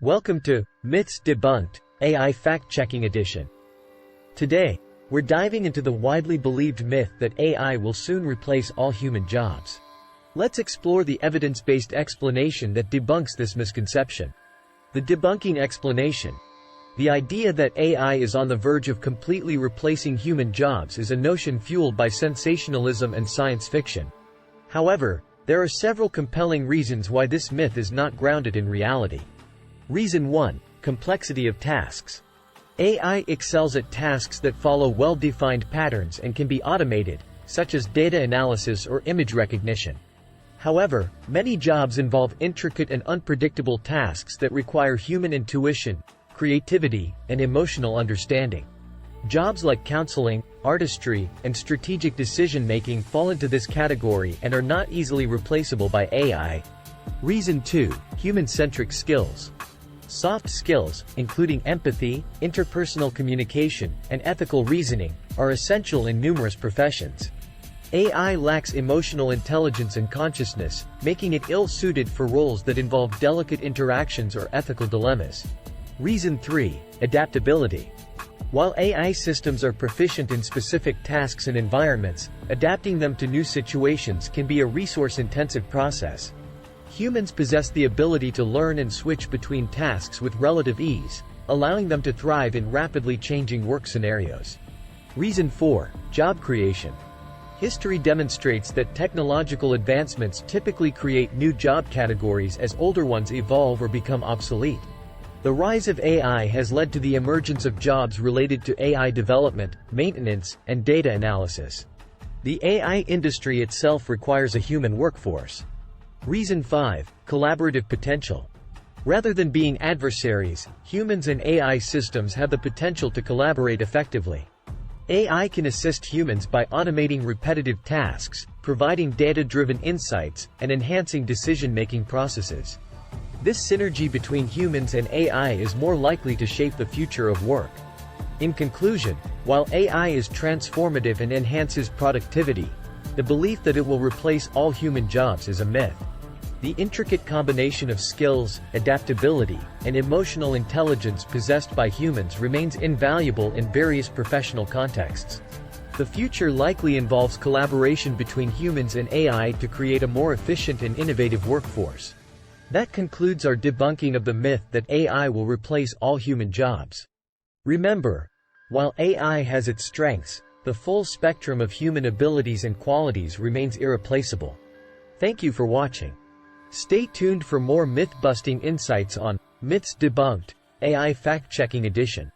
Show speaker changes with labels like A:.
A: Welcome to Myths Debunked, AI Fact-Checking Edition. Today, we're diving into the widely believed myth that AI will soon replace all human jobs. Let's explore the evidence-based explanation that debunks this misconception. The debunking explanation. The idea that AI is on the verge of completely replacing human jobs is a notion fueled by sensationalism and science fiction. However, there are several compelling reasons why this myth is not grounded in reality. Reason 1. Complexity of tasks. AI excels at tasks that follow well-defined patterns and can be automated, such as data analysis or image recognition. However, many jobs involve intricate and unpredictable tasks that require human intuition, creativity, and emotional understanding. Jobs like counseling, artistry, and strategic decision-making fall into this category and are not easily replaceable by AI. Reason 2. Human-centric skills. Soft skills, including empathy, interpersonal communication, and ethical reasoning, are essential in numerous professions. AI lacks emotional intelligence and consciousness, making it ill-suited for roles that involve delicate interactions or ethical dilemmas. Reason 3. Adaptability. While AI systems are proficient in specific tasks and environments, adapting them to new situations can be a resource-intensive process. Humans possess the ability to learn and switch between tasks with relative ease, allowing them to thrive in rapidly changing work scenarios. Reason 4. Job creation. History demonstrates that technological advancements typically create new job categories as older ones evolve or become obsolete. The rise of AI has led to the emergence of jobs related to AI development, maintenance, and data analysis. The AI industry itself requires a human workforce. Reason 5. Collaborative potential. Rather than being adversaries, humans and AI systems have the potential to collaborate effectively. AI can assist humans by automating repetitive tasks, providing data-driven insights, and enhancing decision-making processes. This synergy between humans and AI is more likely to shape the future of work. In conclusion, while AI is transformative and enhances productivity, the belief that it will replace all human jobs is a myth. The intricate combination of skills, adaptability, and emotional intelligence possessed by humans remains invaluable in various professional contexts. The future likely involves collaboration between humans and AI to create a more efficient and innovative workforce. That concludes our debunking of the myth that AI will replace all human jobs. Remember, while AI has its strengths, the full spectrum of human abilities and qualities remains irreplaceable. Thank you for watching. Stay tuned for more myth-busting insights on Myths Debunked, AI Fact-Checking Edition.